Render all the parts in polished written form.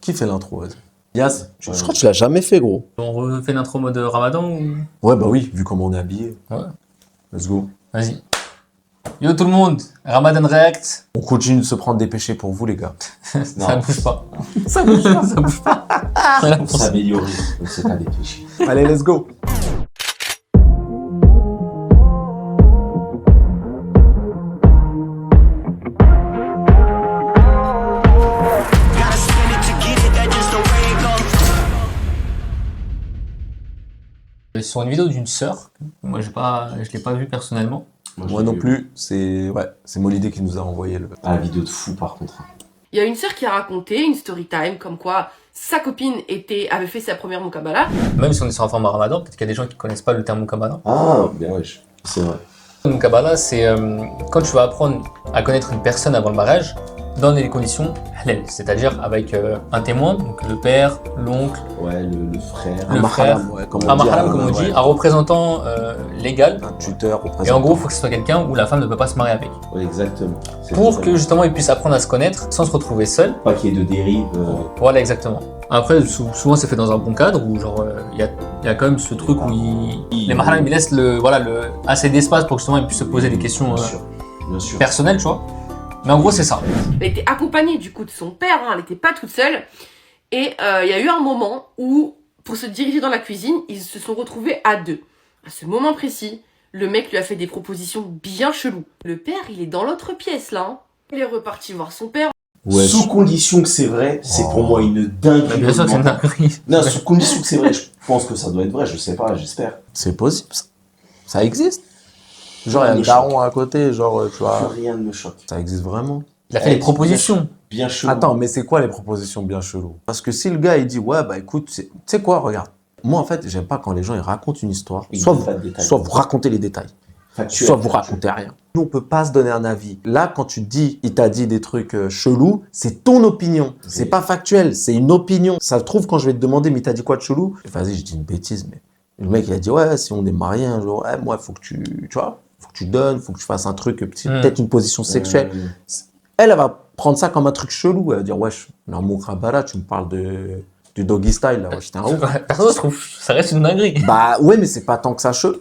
Qui fait l'intro, vas-y. Yas, je crois que tu l'as jamais fait, gros. On refait l'intro mode Ramadan ou... Ouais, bah oui, vu comment on est habillé. Ouais. Let's go. Vas-y. Yo tout le monde, Ramadan React. On continue de se prendre des péchés pour vous, les gars. Ça bouge pas. Ça bouge pas. Ça bouge pas. Pour s'améliorer, donc c'est pas des péchés. Allez, let's go. Sur une vidéo d'une sœur, moi je l'ai pas vue personnellement. Moi non plus, c'est Molidé qui nous a envoyé le... Ah, la vidéo de fou par contre. Il y a une sœur qui a raconté une story time comme quoi sa copine avait fait sa première Moukabala. Même si on est sur un format Ramadan, peut-être qu'il y a des gens qui connaissent pas le terme Moukabala. Ah, bien wesh, c'est vrai. Moukabala, c'est quand tu vas apprendre à connaître une personne avant le mariage dans des conditions halal, c'est-à-dire avec un témoin, donc le père, l'oncle, Ouais, le frère. le frère, ouais, comme un maharam comme on dit, ouais. un représentant légal. Un tuteur, représentant. Et en gros, il faut que ce soit quelqu'un où la femme ne peut pas se marier avec. Ouais, exactement. C'est Pour ça. que justement ils puissent apprendre à se connaître sans se retrouver seuls. Pas qu'il y ait de dérive. Voilà, exactement. Après, souvent c'est fait dans un bon cadre où genre il y a quand même ce truc où les maharam ils laissent assez d'espace pour que justement ils puissent se poser des questions Bien sûr. Bien sûr. personnelles, tu vois. Mais en gros, c'est ça. Elle était accompagnée du coup de son père, hein, elle n'était pas toute seule. Et il y a eu un moment où, pour se diriger dans la cuisine, ils se sont retrouvés à deux. À ce moment précis, le mec lui a fait des propositions bien cheloues. Le père, il est dans l'autre pièce là. Hein. Il est reparti voir son père. Ouais. Sous condition que c'est vrai, c'est pour moi une dinguerie. Mais bien sûr que c'est une dinguerie. Non, sous condition que c'est vrai, je pense que ça doit être vrai, je sais pas, j'espère. C'est possible, ça existe. Genre, il y a Me le choque. daron à côté, genre, tu vois, Rien ne me choque. ça existe vraiment. Il a fait des propositions. Bien chelou. Attends, mais c'est quoi les propositions bien cheloues? Parce que si le gars, il dit, ouais, bah écoute, tu sais quoi, regarde. Moi, en fait, j'aime pas quand les gens, ils racontent une histoire. Ils Soit donnent vous, pas de détails. soit vous racontez les détails, Factuel. soit vous racontez rien. Nous, on peut pas se donner un avis. Là, quand tu te dis, il t'a dit des trucs chelous, c'est ton opinion. C'est Oui. pas factuel, c'est une opinion. Ça se trouve, quand je vais te demander, mais il t'a dit quoi de chelou? Vas-y, je dis une bêtise, mais le mec, il a dit, ouais, si on est marié un jour, ouais, moi, faut que tu vois, faut que tu donnes, faut que tu fasses un truc, peut-être une position sexuelle. Elle va prendre ça comme un truc chelou. Elle va dire, wesh, dans mon Moukabala, tu me parles du doggy style, là, wesh, t'es un ouf. Perso, je trouve ça reste une dinguerie. Bah ouais, mais c'est pas tant que ça chelou.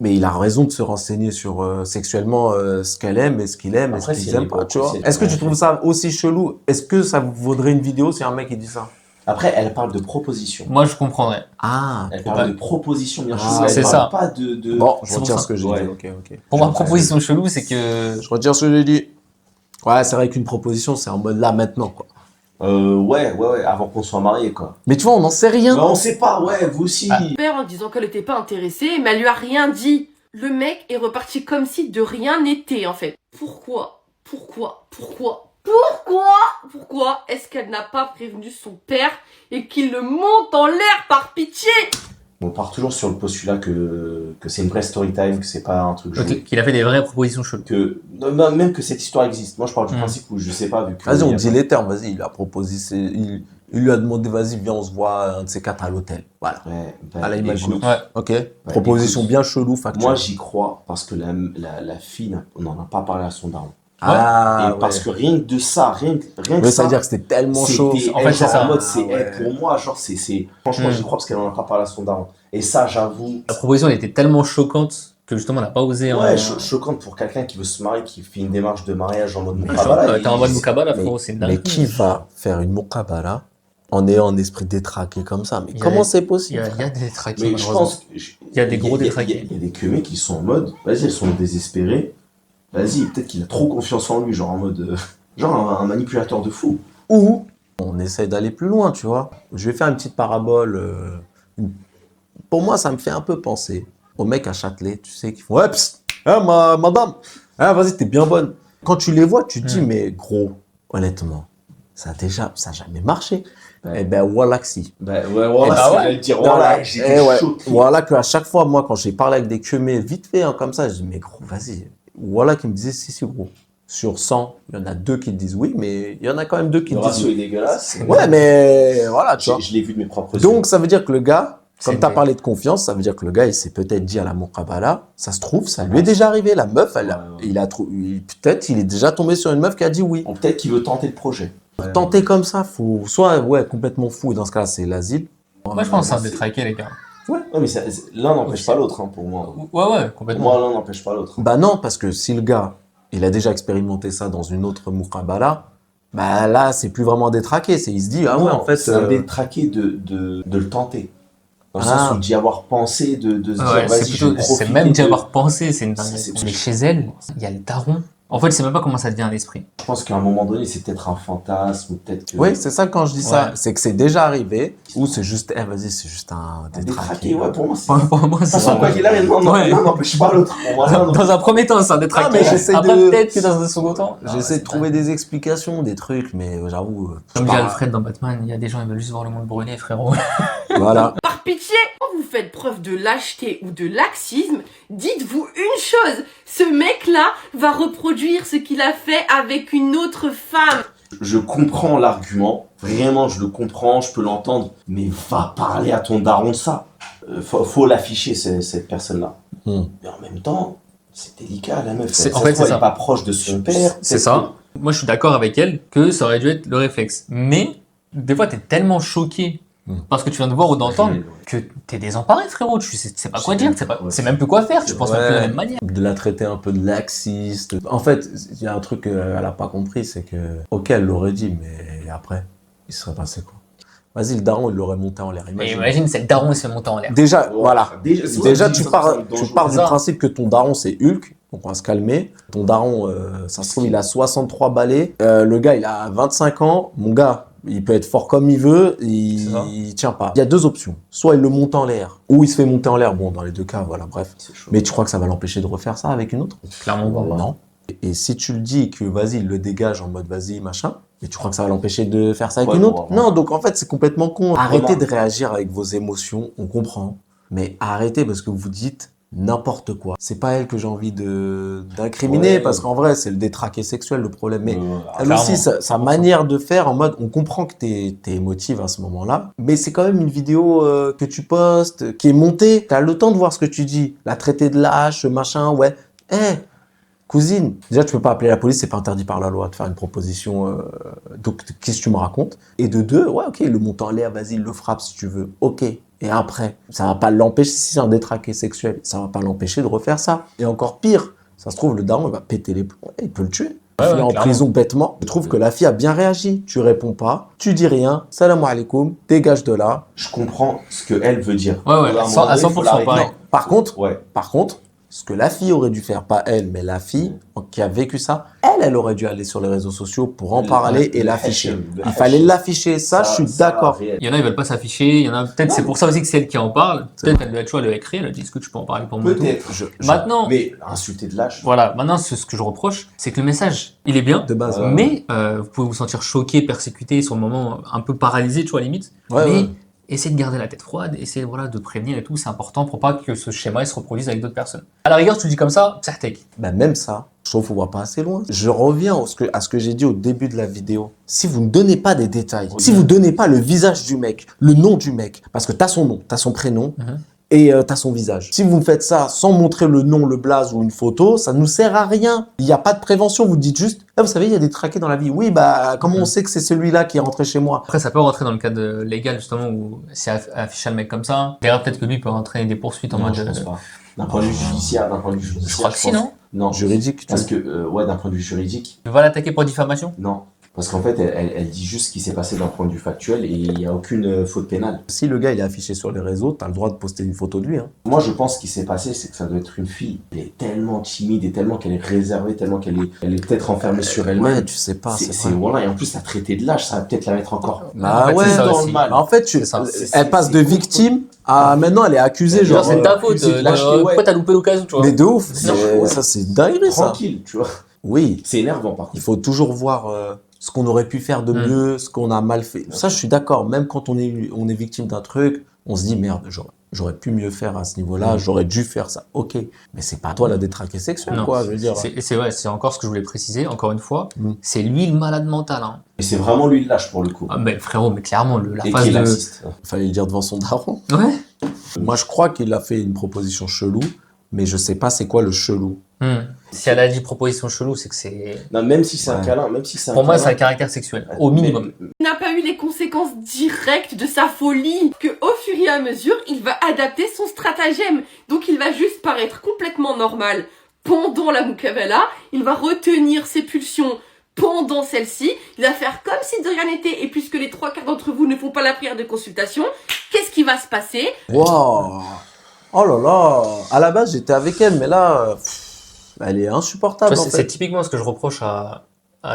Mais il a raison de se renseigner sur sexuellement ce qu'elle aime et ce qu'il aime et Après, ce si qu'ils elle aiment est pas, pas- tu vois. si elle est Est-ce que pas- tu trouves ça aussi chelou? Est-ce que ça vaudrait une vidéo si un mec il dit ça? Après, elle parle de proposition. Moi, je comprendrais. Ah, Elle parle Ouais. de proposition bien Ah, chelou. Elle c'est parle ça. pas de... bon, je c'est pour retire ça. ce que j'ai Ouais. dit. Ok. Pour moi, Ouais. proposition chelou, c'est que Je retire ce que j'ai dit. Ouais, c'est vrai qu'une proposition, c'est en mode là, maintenant, quoi. Ouais, avant qu'on soit mariés, quoi. Mais tu vois, on n'en sait rien. Bah, on sait pas, ouais, vous aussi. Son père en disant qu'elle n'était pas intéressée, mais elle lui a rien dit. Le mec est reparti comme si de rien n'était en fait. Pourquoi est-ce qu'elle n'a pas prévenu son père et qu'il le monte en l'air par pitié? On part toujours sur le postulat que c'est une vraie story time, que c'est pas un truc joué. qu'il a fait des vraies propositions cheloues. Non, même que cette histoire existe. Moi, je parle du principe où je sais pas, vu que... Vas-y, il y on a dit pas- les termes. Vas-y, il a proposé, il lui a demandé, vas-y, viens, on se voit un de ces quatre à l'hôtel. Voilà. Ouais, À la imagine. écoute, Ouais. Ok. Proposition écoute, bien chelou, factuelle. Moi, j'y crois parce que la fille, on n'en a pas parlé à son daron. Ah, Et parce que rien que de ça, rien que ouais, ça, ça veut dire que c'était tellement chaud. En fait, c'est ça. En mode, c'est Ah, ouais. elle, pour moi, genre, franchement, j'y crois parce qu'elle en a pas parlé à son daron. Et ça, j'avoue, La proposition elle était tellement choquante que justement, on n'a pas osé. ouais, choquante pour quelqu'un qui veut se marier, qui fait une démarche de mariage en mode Genre, Moukabala. t'es en mode Moukabala, Mais, frérot, c'est mais dingue. qui va faire une Moukabala en ayant un esprit détraqué comme ça? Mais Il y a comment des- c'est Il possible? y a des traqués, Mais je malheureusement. pense Il y a des gros détraqués. Il y a des queumés qui sont en mode, vas-y, elles sont désespérées. Vas-y, peut-être qu'il a trop confiance en lui, genre en mode, genre un manipulateur de fou. Ou on essaie d'aller plus loin, tu vois. Je vais faire une petite parabole. Pour moi, ça me fait un peu penser aux mecs à Châtelet, tu sais, qui font, ouais, psst, hein, madame, hein, vas-y, t'es bien bonne. Quand tu les vois, tu te dis, mais gros, honnêtement, ça a jamais marché. Ouais. Eh ben, voilà que si. Bah ouais, voilà, bah c'est ouais. j'allais dire, Voilà, voilà, j'étais ouais. choqué. Voilà qu'à chaque fois, moi, quand j'ai parlé avec des queumés vite fait, hein, comme ça, je dis, mais gros, vas-y. Voilà qui me disait, si, gros. Sur 100, il y en a 2 qui te disent oui, mais il y en a quand même 2 qui Le te disent ratio est oui. dégueulasse. Ouais, mais voilà, tu vois. Je l'ai vu de mes propres yeux. Donc, ça veut dire que le gars, comme C'est tu as vrai. parlé de confiance, ça veut dire que le gars, il s'est peut-être dit à la Moukabala, ça se trouve, ça lui est déjà arrivé. La meuf, Ouais. peut-être il est déjà tombé sur une meuf qui a dit oui. Ou peut-être qu'il veut tenter le projet. Pour tenter comme ça, faut soit complètement fou, et dans ce cas-là, c'est l'asile. Moi, je pense que c'est un détraqué, les gars. Ouais, mais l'un n'empêche pas l'autre, pour moi. Ouais, Pour complètement. moi, l'un n'empêche pas l'autre. Bah non, parce que si le gars, il a déjà expérimenté ça dans une autre muqabala, bah là, c'est plus vraiment détraqué. Il se dit, ah Non, ouais, en fait. c'est un détraqué de le tenter. Dans le sens où d'y avoir pensé, de se dire, vas-y, je vais profiter. C'est même d'y avoir pensé, c'est une Ça, dinguerie. c'est- Mais chez elle, il y a le daron. En fait, je sais même pas comment ça devient à l'esprit. Je pense qu'à un moment donné, c'est peut-être un fantasme, ou peut-être que... Oui, c'est ça quand je dis ça. Ouais. C'est que c'est déjà arrivé, ou c'est juste, vas-y, c'est juste un Un détraqué. détraqué, ouais, pour moi, c'est... Pour moi, De toute façon, quoi qu'il arrive, l'un n'empêche pas l'autre. Pour moi, l'un Dans un premier temps, c'est un détraqué. Ah, mais j'essaie Après, de- peut-être que dans un second temps. J'essaie de trouver des explications, des trucs, mais j'avoue. Comme dit Alfred dans Batman, il y a des gens qui veulent juste voir le monde brûler, frérot. Voilà. Par pitié, quand vous faites preuve de lâcheté ou de laxisme, dites-vous une chose, ce mec-là va reproduire ce qu'il a fait avec une autre femme. Je comprends l'argument, vraiment, je le comprends, je peux l'entendre, mais va parler à ton daron de ça. Faut l'afficher, cette personne-là. Hmm. Mais en même temps, c'est délicat, la meuf. En fait, c'est elle ça. est pas proche de son père. C'est ça. Moi, je suis d'accord avec elle que ça aurait dû être le réflexe. Mais, des fois, t'es tellement choqué parce que tu viens de voir ou d'entendre que t'es désemparé, frérot. Tu sais pas quoi dire, c'est même plus quoi faire. Tu penses même plus de la même manière. De la traiter un peu de laxiste. En fait, il y a un truc qu'elle a pas compris, c'est que, ok, elle l'aurait dit, mais après, il serait passé quoi? Vas-y, le daron, il l'aurait monté en l'air. Mais imagine, c'est le daron qui se fait monter en l'air. Déjà, Ouais, voilà. Déjà, tu pars du C'est ça. principe que ton daron, c'est Hulk. Donc, on va se calmer. Ton daron, ça se trouve, il a 63 balais. Le gars, il a 25 ans. Mon gars, il peut être fort comme il veut. Il tient pas. Il y a deux options. Soit il le monte en l'air, ou il se fait monter en l'air. Bon, dans les deux cas, voilà, bref. Mais tu crois que ça va l'empêcher de refaire ça avec une autre? Clairement pas. Non. Et si tu le dis que vas-y, il le dégage en mode vas-y, machin, mais tu crois que ça va l'empêcher de faire ça avec Ouais, une non, autre? vraiment. Non, donc en fait, c'est complètement con. Arrêtez Vraiment. de réagir avec vos émotions, on comprend. Mais arrêtez parce que vous dites n'importe quoi. C'est pas elle que j'ai envie d'incriminer Ouais. parce qu'en vrai, c'est le détraqué sexuel le problème. Mais elle clairement. aussi, sa manière de faire en mode, on comprend que t'es émotive à ce moment-là, mais c'est quand même une vidéo que tu postes, qui est montée. T'as le temps de voir ce que tu dis. La traiter de lâche, machin, ouais. Cousine, déjà tu peux pas appeler la police, c'est pas interdit par la loi de faire une proposition. Donc qu'est-ce que tu me racontes? Et de deux, ouais, ok, le montant en l'air, vas-y, il le frappe si tu veux. Ok. Et après, ça va pas l'empêcher, si c'est un détraqué sexuel, ça va pas l'empêcher de refaire ça. Et encore pire, ça se trouve, le daron, il va péter les plombs, il peut le tuer. Il est en clairement. prison bêtement. Je trouve que la fille a bien réagi. Tu réponds pas, tu dis rien, salam alaikum, dégage de là. Je comprends ce qu'elle veut dire. Ouais, À un moment à donné, faut 100% l'arrêter. pareil. Par contre, Ouais. ce que la fille aurait dû faire, pas elle, mais la fille qui a vécu ça, elle aurait dû aller sur les réseaux sociaux pour en parler et l'afficher. Il fallait l'afficher, ça, je suis d'accord. Il y en a, ils veulent pas s'afficher. Il y en a, peut-être, c'est pour ça aussi que c'est elle qui en parle. Peut-être, elle lui a écrit, elle a dit, est-ce que tu peux en parler pour moi? Peut-être. Maintenant, Mais insulter de lâche. voilà, maintenant, ce que je reproche, c'est que le message, il est bien. De base, Ouais. Mais vous pouvez vous sentir choqué, persécuté, sur le moment un peu paralysé, tu vois, limite. Ouais, mais ouais. essayez de garder la tête froide, essayez voilà, de prévenir et tout, c'est important pour pas que ce schéma il se reproduise avec d'autres personnes. À la rigueur, tu le dis comme ça, psahtek. Bah, même ça, je trouve qu'on va pas assez loin. Je reviens à ce que j'ai dit au début de la vidéo. Si vous ne donnez pas des détails, si vous ne donnez pas le visage du mec, le nom du mec, parce que t'as son nom, t'as son prénom, et t'as son visage. Si vous me faites ça sans montrer le nom, le blaze ou une photo, ça nous sert à rien. Il n'y a pas de prévention. Vous dites juste, ah, vous savez, il y a des traqués dans la vie. Oui, bah comment on sait que c'est celui-là qui est rentré chez moi? Après, ça peut rentrer dans le cadre légal, justement, où si afficher un mec comme ça, derrière, peut-être que lui peut rentrer des poursuites en Non, mode. je pense pas. D'un point de vue judiciaire, Je crois que si, non? Non, Juridique, tu parce que, ouais, d'un point de vue juridique, Tu vas l'attaquer pour diffamation? non. Parce qu'en fait, elle dit juste ce qui s'est passé d'un point de vue factuel et il n'y a aucune faute pénale. Si le gars il est affiché sur les réseaux, t'as le droit de poster une photo de lui. Hein. Moi, je pense ce qui s'est passé, c'est que ça doit être une fille. Elle est tellement timide et tellement qu'elle est réservée, tellement qu'elle est peut-être renfermée sur elle-même. Ouais, tu sais pas. C'est vrai. voilà, et en plus, la traiter de lâche, ça va peut-être la mettre encore. Bah En fait, ouais, c'est ça dans aussi. le mal. En fait, C'est ça. elle passe de victime à maintenant elle est accusée. Genre, c'est de ta faute. accusé de lâcheté, ouais. Pourquoi t'as loupé l'occasion, tu vois? Mais de ouf. Ouais. Ça, c'est dinguerie, ça. Tranquille, tu vois. Oui. C'est énervant, par Il contre. faut toujours voir ce qu'on aurait pu faire de mieux, ce qu'on a mal fait. Ça, je suis d'accord. Même quand on est victime d'un truc, on se dit merde, j'aurais pu mieux faire à ce niveau-là, j'aurais dû faire ça. Ok, mais c'est pas toi la détraquée sexuelle, Non, quoi. Je veux dire. C'est encore ce que je voulais préciser, encore une fois. Mm. C'est lui le malade mental. Hein. Et c'est vraiment lui le lâche, pour le coup. Ah, mais frérot, mais clairement, la Et phase qui de. l'assiste. Fallait le dire devant son daron. Ouais. Moi, je crois qu'il a fait une proposition chelou, mais je sais pas c'est quoi le chelou. Hmm. Si elle a dit proposition chelou, c'est que c'est... Non, même si c'est un Ouais. câlin, même si c'est un Pour moi, câlin, c'est un caractère sexuel, au minimum. Il n'a pas eu les conséquences directes de sa folie. Que au fur et à mesure, il va adapter son stratagème. Donc il va juste paraître complètement normal pendant la muqabala. Il va retenir ses pulsions pendant celle-ci. Il va faire comme si de rien n'était. Et puisque les 3/4 d'entre vous ne font pas la prière de consultation, qu'est-ce qui va se passer? Waouh. Oh là là. À la base, j'étais avec elle, mais là, elle est Tu insupportable vois, en c'est fait. typiquement ce que je reproche à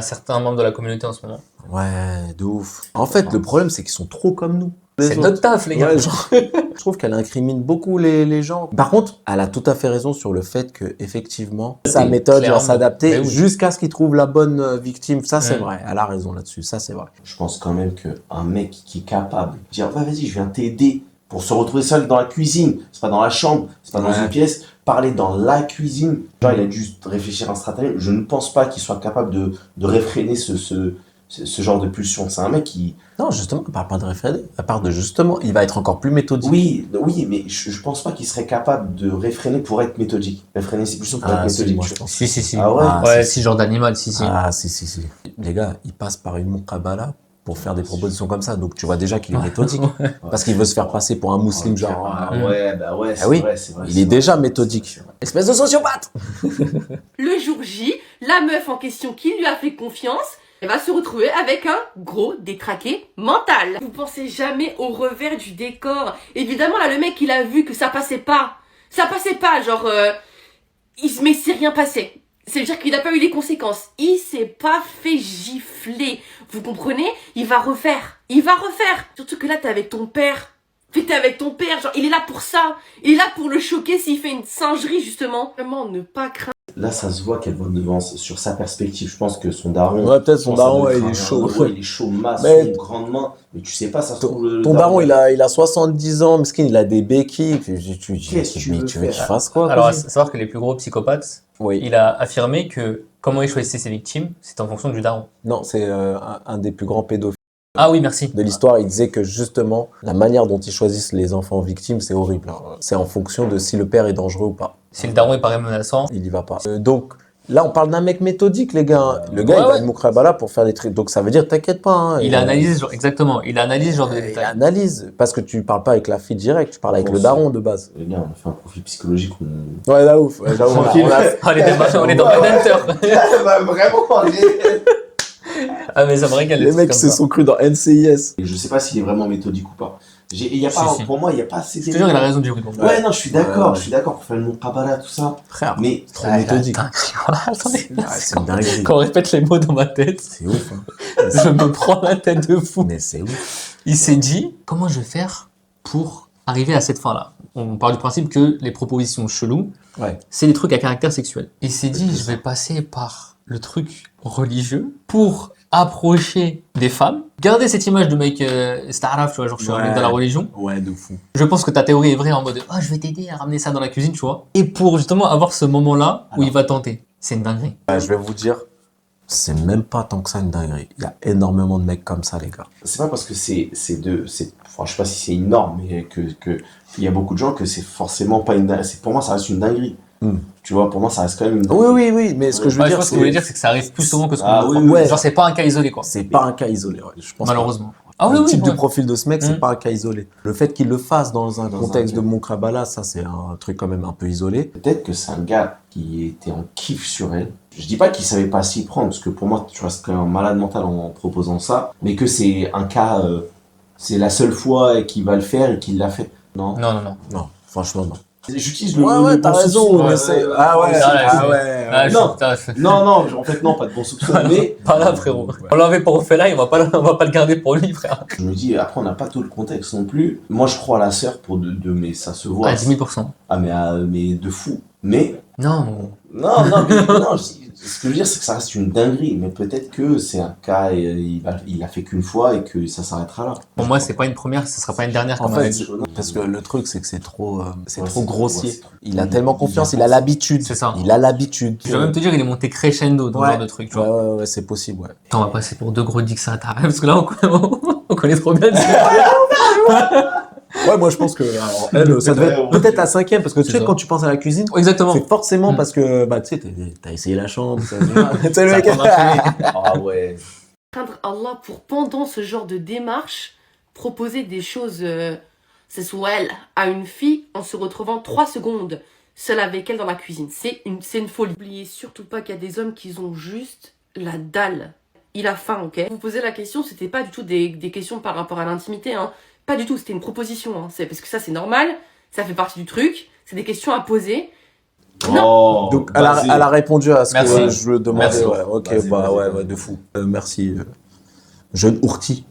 certains membres de la communauté en ce moment. Ouais, de ouf. En fait, le problème, c'est qu'ils sont trop comme nous. C'est notre taf, les gars. Ouais, genre, je trouve qu'elle incrimine beaucoup les gens. Par contre, elle a tout à fait raison sur le fait que effectivement, sa méthode va clairement. s'adapter Mais oui. jusqu'à ce qu'il trouve la bonne victime. Ça, c'est Mm. vrai. Elle a raison là-dessus. Ça, c'est vrai. je pense quand même qu'un mec qui est capable de dire ouais, vas-y, je viens t'aider pour se retrouver seul dans la cuisine, c'est pas dans la chambre, c'est pas dans Ouais. une pièce, parler dans la cuisine, genre il a dû réfléchir à un stratagème, je ne pense pas qu'il soit capable de réfréner ce genre de pulsion. C'est un mec qui... Non, justement, elle parle pas de réfréner. Elle parle de justement, il va être encore plus méthodique. Oui, mais je pense pas qu'il serait capable de réfréner pour être méthodique. Réfréner ses pulsions pour être Si, méthodique. moi, je pense. Si. Ah ouais? Ouais, si, genre d'animal, si. Ah, si. Les gars, il passe par une muqabala pour faire des propositions comme ça. Donc, tu vois déjà qu'il est méthodique. Parce qu'il veut se faire passer pour un musulman, genre. Ah Mm. ouais, bah ouais, c'est oui. vrai, c'est vrai. Il est déjà méthodique. Espèce de sociopathe! Le jour J, la meuf en question qui lui a fait confiance, elle va se retrouver avec un gros détraqué mental. Vous pensez jamais au revers du décor. Évidemment, là, le mec, il a vu que ça passait pas. Ça passait pas, genre... mais c'est rien passé. C'est-à-dire qu'il n'a pas eu les conséquences. Il s'est pas fait gifler. Vous comprenez? Il va refaire. Surtout que là, t'es avec ton père. T'es avec ton père, genre, il est là pour ça. Il est là pour le choquer s'il fait une singerie, justement. Vraiment, ne pas craindre. Là, ça se voit qu'elle voit devant sur sa perspective. Je pense que son daron. Ouais, peut-être son je pense que ça daron, doit ouais, être il est un- chaud. Ouais, il est chaud, masse, Mais- une grande main. Mais tu sais pas, ça se Ton, trouve. ton daron, il a 70 ans, miskin, il a des béquilles. Qu'est-ce que tu mais veux tu veux qu'il faire fasse quoi? Alors, à cousin savoir que les plus gros psychopathes, Oui. il a affirmé que comment il choisissait ses victimes, c'est en fonction du daron. Non, c'est un des plus grands pédophiles Ah oui, merci. de l'histoire. Il disait que justement, la manière dont ils choisissent les enfants victimes, c'est horrible. C'est en fonction de si le père est dangereux ou pas. Si le daron est pareil menaçant, Il y va pas. Donc, là, on parle d'un mec méthodique, les gars. Le gars, Ouais, il va ouais. à une muqabala pour faire des trucs. Donc, ça veut dire, t'inquiète pas. Hein, il a analysé, genre, exactement, il a analysé ce genre de Il détails. analyse. Parce que tu parles pas avec la fille direct, tu parles avec Bon, le c'est- daron de base. Les gars, on a fait un profil psychologique. Ouais, là, ouf. Ouais, j'avoue, Tranquille. Ah, on est dans Manhunter. Vraiment, Ah, mais ça me régale. les trucs mecs comme se ça. sont crus dans NCIS. je sais pas s'il est vraiment méthodique ou pas. Il y a pas Si. Pour moi, il n'y a pas assez Je te jure, il a raison du coup. Ouais, non, je suis d'accord. Ouais. Je suis d'accord pour faire le muqabala, tout ça. Frère, Mais trop méthodique. Attendez, Ouais, c'est une dinguerie. quand on répète les mots dans ma tête, C'est ouf. Hein. je me prends la tête de fou. Mais c'est ouf. Il s'est dit, comment je vais faire pour arriver à cette fin-là? On part du principe que les propositions cheloues, Ouais. c'est des trucs à caractère sexuel. Il s'est dit, je vais passer par le truc religieux pour approcher des femmes. Garder cette image de mec staraf, tu vois, genre je suis un mec Ouais. dans la religion. Ouais, de fou. Je pense que ta théorie est vraie en mode, ah, je vais t'aider à ramener ça dans la cuisine, tu vois. Et pour justement avoir ce moment-là où Alors. il va tenter. C'est une dinguerie. Je vais vous dire, c'est même pas tant que ça une dinguerie. Il y a énormément de mecs comme ça, les gars. c'est pas parce que enfin, je sais pas si c'est une norme, mais il y a beaucoup de gens que c'est forcément pas une dinguerie. Pour moi, ça reste une dinguerie. Hmm. Tu vois, pour moi, ça reste quand même une Oui, dinguerie. oui. Mais ce que je veux Ouais, je dire, pense que ce que vous voulez dire, c'est que ça arrive plus souvent que ce qu'on Ah, le oui, croit. oui, ouais. Genre, c'est pas un cas isolé, quoi. c'est pas un cas isolé. Ouais. Je pense Malheureusement. pas. Le type de ouais. profil de ce mec, c'est Mm. pas un cas isolé. Le fait qu'il le fasse dans un Dans contexte un- de muqabala, ça, c'est un truc quand même un peu isolé. Peut-être que c'est un gars qui était en kiff sur elle. Je dis pas qu'il savait pas s'y prendre, parce que pour moi, tu restes quand même un malade mental en proposant ça, mais que c'est un cas, c'est la seule fois qu'il va le faire et qu'il l'a fait. Non. Non, non, non. Non, franchement, non. J'utilise le. Ouais, le t'as bon raison. soupçon, mais c'est- Ah ouais, Ah, Non. putain, Non, non, en fait, non, pas de bon soupçon, mais pas là, frérot. On l'avait pas refait là, on va pas le garder pour lui, frère. je me dis, après, on n'a pas tout le contexte non plus. Moi, je crois à la sœur mais ça se voit. À 10 000%. Ah, mais de fou. Mais, Non, non, ce que je veux dire, c'est que ça reste une dinguerie, mais peut-être que c'est un cas, et il a fait qu'une fois et que ça s'arrêtera là. pour moi, c'est pas une première, ce sera pas une dernière, En comme on a fait, dit. parce que le truc, c'est que c'est trop Ouais, trop c'est grossier. ouais, c'est trop- Il a tellement confiance, il a l'habitude. C'est ça. Il a l'habitude. Je vais même te dire, il est monté crescendo dans Ouais. ce genre de truc, tu Ouais, vois. ouais, c'est possible, ouais. Attends, on va passer pour deux gros dicks à la table, parce que là, on connaît trop bien. Ouais, moi je pense que alors, elle, ça devait être peut-être la cinquième, parce que tu sais, ça. quand tu penses à la cuisine, Exactement. c'est forcément parce que, bah, tu sais, t'as essayé la chambre, tu sais, le Ça mec. a pas marché. Ah ouais. Craindre Allah pour pendant ce genre de démarche, proposer des choses sexuelles à une fille en se retrouvant 3 secondes seule avec elle dans la cuisine. C'est une folie. N'oubliez surtout pas qu'il y a des hommes qui ont juste la dalle. Il a faim, ok? Vous posez la question, c'était pas du tout des questions par rapport à l'intimité, hein. Pas du tout, c'était une proposition, hein. Parce que ça c'est normal, ça fait partie du truc, c'est des questions à poser. Oh, Donc, elle a répondu à ce Merci. que je lui demandais. Merci. Ouais, ok, Vas-y, bah vas-y, ouais, vas-y. ouais, de fou. Merci, jeune ourti.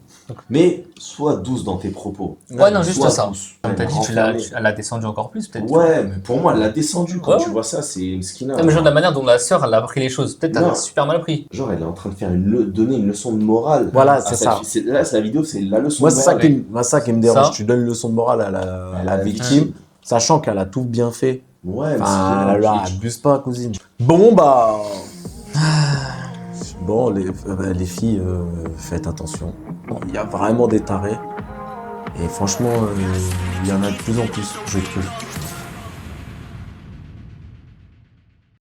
Mais sois douce dans tes propos. Ouais, non, juste Sois ça. douce. Comme t'as dit, Renfermée. elle a descendu encore plus, peut-être. Ouais, mais pour moi, elle l'a descendu quand Ouais. tu vois ça, c'est Mskina. Non, mais genre de la manière dont la sœur, elle a pris les choses. Peut-être elle Non. a super mal pris. Genre, elle est en train de faire donner une leçon de morale. Voilà, à c'est cette ça. fille. Là, c'est la vidéo, c'est la leçon Moi, de c'est ça morale. ça qui me dérange. Ça. Tu donnes une leçon de morale à la la victime, sachant qu'elle a tout bien fait. Ouais, Enfin, Mskina, là, abuse pas, cousine. Bon, bah. Bon, les filles, faites attention. Il y a vraiment des tarés. Et franchement, il y en a de plus en plus, je trouve.